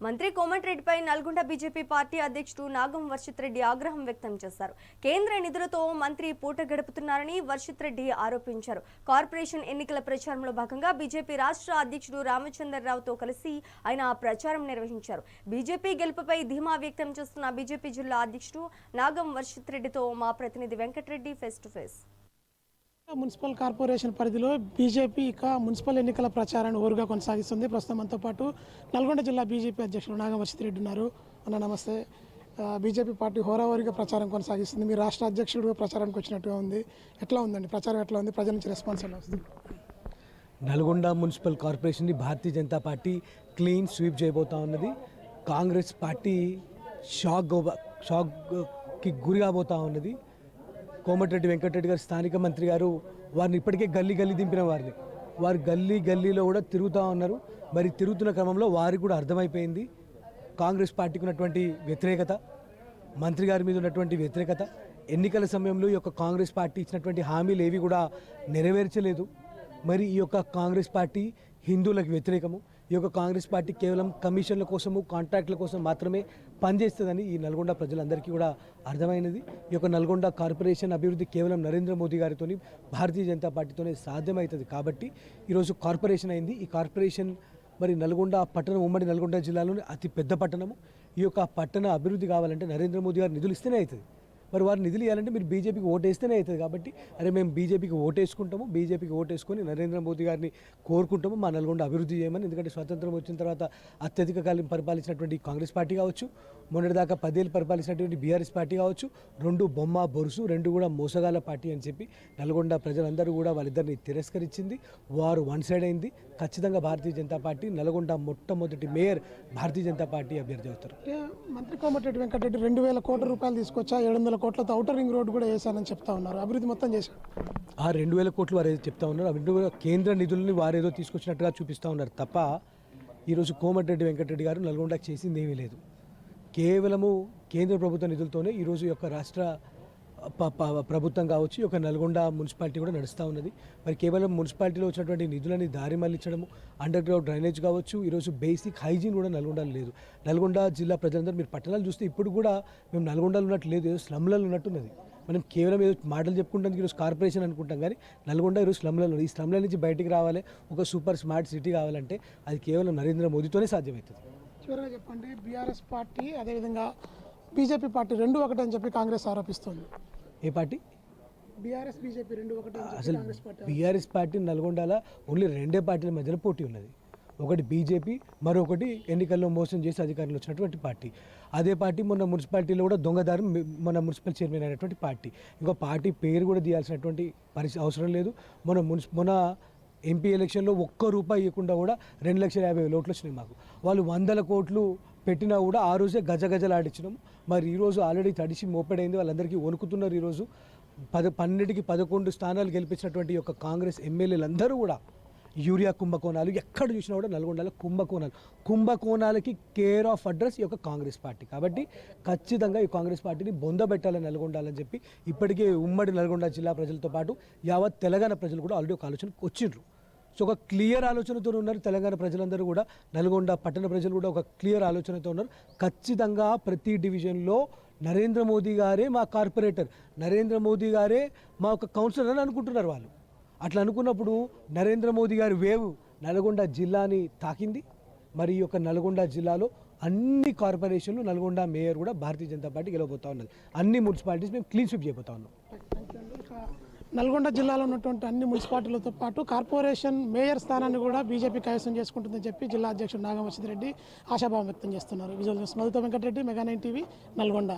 మంత్రి కోమటిరెడ్డిపై Nalgonda BJP party అధ్యక్షుడు నాగం వర్షిత్ రెడ్డి ఆగ్రహం వ్యక్తం చేశారు. కేంద్ర నిధులతో మంత్రి పూట గడుపుతున్నారని వర్షిత్ రెడ్డి ఆరోపించారు. కార్పొరేషన్ ఎన్నికల ప్రచారంలో భాగంగా బీజేపీ రాష్ట్ర అధ్యక్షుడు రామచంద్రరావుతో కలిసి ఆయన ప్రచారం నిర్వహించారు. బీజేపీ గెలుపుపై ధీమా వ్యక్తం చేస్తున్న బీజేపీ జిల్లా అధ్యక్షుడు నాగం వర్షిత్ రెడ్డితో మా ప్రతినిధి Venkatareddy face to face. Municipal corporation పరిధిలో బీజేపీ ఇక మున్సిపల్ ఎన్నికల ప్రచారాన్ని ఓరుగా కొనసాగిస్తుంది. ప్రస్తుతం మనతో పాటు నల్గొండ జిల్లా బీజేపీ అధ్యక్షుడు నాగం వర్షిత్ రెడ్డి ఉన్నారు. అన్న నమస్తే. బీజేపీ పార్టీ హోరాహోరీగా ప్రచారం కొనసాగిస్తుంది. మీ రాష్ట్ర అధ్యక్షుడిగా ప్రచారానికి వచ్చినట్టుగా ఉంది. ఎట్లా ఉందండి ప్రచారం? ఎట్లా ఉంది? ప్రజల నుంచి రెస్పాన్స్ ఎలా వస్తుంది? Nalgonda municipal కార్పొరేషన్ని Bharatiya Janata party clean sweep చేయబోతా ఉన్నది. కాంగ్రెస్ పార్టీ షాక్కి గురి కాబోతా ఉన్నది. కోమటిరెడ్డి వెంకటరెడ్డి గారు స్థానిక మంత్రి గారు వారిని ఇప్పటికే గల్లీ దింపిన వారు గల్లీలో కూడా తిరుగుతూ ఉన్నారు. మరి తిరుగుతున్న క్రమంలో వారికి కూడా అర్థమైపోయింది కాంగ్రెస్ పార్టీకి ఉన్నటువంటి వ్యతిరేకత, మంత్రి గారి మీద ఉన్నటువంటి వ్యతిరేకత. ఎన్నికల సమయంలో ఈ యొక్క కాంగ్రెస్ పార్టీ ఇచ్చినటువంటి హామీలు ఏవి కూడా నెరవేర్చలేదు. మరి ఈ యొక్క కాంగ్రెస్ పార్టీ హిందువులకు వ్యతిరేకము. ఈ యొక్క కాంగ్రెస్ పార్టీ కేవలం కమిషన్ల కోసము, కాంట్రాక్ట్ల కోసం మాత్రమే పనిచేస్తుందని ఈ నల్గొండ ప్రజలందరికీ కూడా అర్థమైనది. ఈ యొక్క నల్గొండ కార్పొరేషన్ అభివృద్ధి కేవలం నరేంద్ర మోదీ గారితో, భారతీయ జనతా పార్టీతోనే సాధ్యమవుతుంది. కాబట్టి ఈరోజు కార్పొరేషన్ అయింది. ఈ కార్పొరేషన్ మరి నల్గొండ పట్టణం, ఉమ్మడి నల్గొండ జిల్లాలోని అతి పెద్ద పట్టణము. ఈ యొక్క పట్టణ అభివృద్ధి కావాలంటే నరేంద్ర మోదీ గారు నిధులు ఇస్తేనే అవుతుంది. మరి వారు నిధులు ఇవ్వాలంటే మీరు బీజేపీకి ఓటేస్తేనే అవుతుంది. కాబట్టి మేము బీజేపీకి ఓటేసుకుంటాము, బీజేపీకి ఓటేసుకొని నరేంద్ర మోదీ గారిని కోరుకుంటాము మా నల్గొండ అభివృద్ధి చేయమని. ఎందుకంటే స్వాతంత్రం వచ్చిన తర్వాత అత్యధిక కాలం పరిపాలించినటువంటి కాంగ్రెస్ పార్టీ కావచ్చు, మొన్నటిదాకా 10 ఏళ్ళు పరిపాలించినటువంటి బీఆర్ఎస్ పార్టీ కావచ్చు, రెండు బొమ్మ బొరుసు, రెండు కూడా మోసగాల పార్టీ అని చెప్పి నల్గొండ ప్రజలందరూ కూడా వాళ్ళిద్దరిని తిరస్కరించింది. వారు వన్ సైడ్ అయింది. ఖచ్చితంగా భారతీయ జనతా పార్టీ నల్గొండ మొట్టమొదటి మేయర్ భారతీయ జనతా పార్టీ అభ్యర్థి అవుతారు. మంత్రి కోమటిరెడ్డి వెంకటరెడ్డి 2000 కోట్ల రూపాయలు తీసుకొచ్చా, 700 కోట్లతో ఔటర్ రింగ్ రోడ్ కూడా వేశానని చెప్తా ఉన్నారు. అభివృద్ధి మొత్తం చేశారు. ఆ 2000 కోట్లు వారు ఏదో చెప్తా ఉన్నారు. ఆ కేంద్ర నిధులని వారేదో తీసుకొచ్చినట్టుగా చూపిస్తూ ఉన్నారు తప్ప ఈరోజు కోమటిరెడ్డి వెంకటరెడ్డి గారు నల్గొండకు చేసింది ఏమీ లేదు. కేవలము కేంద్ర ప్రభుత్వ నిధులతోనే ఈరోజు ఈ యొక్క రాష్ట్ర ప్రభుత్వం కావచ్చు, ఈ యొక్క నల్గొండ మున్సిపాలిటీ కూడా నడుస్తూ ఉన్నది. మరి కేవలం మున్సిపాలిటీలో వచ్చినటువంటి నిధులని దారి మళ్లించడము, అండర్ గ్రౌండ్ డ్రైనేజ్ కావచ్చు, ఈరోజు బేసిక్ హైజీన్ కూడా నల్గొండలో లేదు. నల్గొండ జిల్లా ప్రజలందరూ మీరు పట్టణాలు చూస్తే ఇప్పుడు కూడా మేము నల్గొండలో ఉన్నట్టు లేదు, ఏదో స్లమ్లలో ఉన్నట్టున్నది. మనం కేవలం ఏదో మాటలు చెప్పుకుంటానికి ఈరోజు కార్పొరేషన్ అనుకుంటాం, కానీ నల్గొండ ఈరోజు స్లమ్లలో. ఈ స్లమ్ల నుంచి బయటికి రావాలి, ఒక సూపర్ స్మార్ట్ సిటీ కావాలంటే అది కేవలం నరేంద్ర మోదీతోనే సాధ్యమవుతుంది. చివరిగా చెప్పండి, బీఆర్ఎస్ పార్టీ అదేవిధంగా బీజేపీ పార్టీ రెండు ఒకటని చెప్పి కాంగ్రెస్ ఆరోపిస్తుంది. ఏ పార్టీ? బీఆర్ఎస్ బీజేపీ రెండు ఒకటి. అసలు బీఆర్ఎస్ పార్టీ నల్గొండలో ఓన్లీ రెండే పార్టీల మధ్యలో పోటీ ఉన్నది. ఒకటి బీజేపీ, మరొకటి ఎన్నికల్లో మోసం చేసి అధికారంలో వచ్చినటువంటి పార్టీ. అదే పార్టీ మొన్న మున్సిపాలిటీలో కూడా దొంగదారు మన మున్సిపల్ చైర్మన్ అయినటువంటి పార్టీ. ఇంకో పార్టీ పేరు కూడా తీయాల్సినటువంటి అవసరం లేదు. మొన్న ఎంపీ ఎలక్షన్లో ఒక్క రూపాయి ఇవ్వకుండా కూడా 2,50,000 ఓట్లు వచ్చినాయి మాకు. వాళ్ళు 100 కోట్లు పెట్టినా కూడా ఆ రోజే గజగజలాడించినాము. మరి ఈరోజు ఆల్రెడీ తడిసి మోపెడైంది, వాళ్ళందరికీ వణుకుతున్నారు. ఈరోజు 12కి 11 స్థానాలు గెలిపించినటువంటి యొక్క కాంగ్రెస్ ఎమ్మెల్యేలందరూ కూడా యూరియా కుంభకోణాలు, ఎక్కడ చూసినా కూడా నల్గొండలో కుంభకోణాలకి కేర్ ఆఫ్ అడ్రస్ ఈ యొక్క కాంగ్రెస్ పార్టీ. కాబట్టి ఖచ్చితంగా ఈ కాంగ్రెస్ పార్టీని బొందబెట్టాలని నల్గొండాలని చెప్పి ఇప్పటికే ఉమ్మడి నల్గొండ జిల్లా ప్రజలతో పాటు యావత్ తెలంగాణ ప్రజలు కూడా ఆల్రెడీ ఒక ఆలోచనకు వచ్చిండ్రు. సో ఒక క్లియర్ ఆలోచనతో ఉన్నారు తెలంగాణ ప్రజలందరూ కూడా, నల్గొండ పట్టణ ప్రజలు కూడా ఒక క్లియర్ ఆలోచనతో ఉన్నారు. ఖచ్చితంగా ప్రతి డివిజన్లో నరేంద్ర మోదీ గారే మా కార్పొరేటర్, నరేంద్ర మోదీ గారే మా ఒక కౌన్సిలర్ అని అనుకుంటున్నారు వాళ్ళు. అట్లా అనుకున్నప్పుడు నరేంద్ర మోదీ గారి వేవ్ నల్గొండ జిల్లాని తాకింది. మరి ఈ యొక్క నల్గొండ జిల్లాలో అన్ని కార్పొరేషన్లు, నల్గొండ మేయర్ కూడా భారతీయ జనతా పార్టీ గెలవబోతా ఉన్నది. అన్ని మున్సిపాలిటీస్ మేము క్లీన్ స్వీప్ చేయబోతా ఉన్నాం. నల్గొండ జిల్లాలో ఉన్నటువంటి అన్ని మున్సిపాలిటీలతో పాటు కార్పొరేషన్ మేయర్ స్థానాన్ని కూడా బీజేపీ కైవసం చేసుకుంటుందని చెప్పి జిల్లా అధ్యక్షుడు నాగం వర్షిత్ రెడ్డి ఆశాభావం వ్యక్తం చేస్తున్నారు. విజువల్ న్యూస్ మధుతో వెంకటరెడ్డి, మెగా 9 టీవీ, నల్గొండ.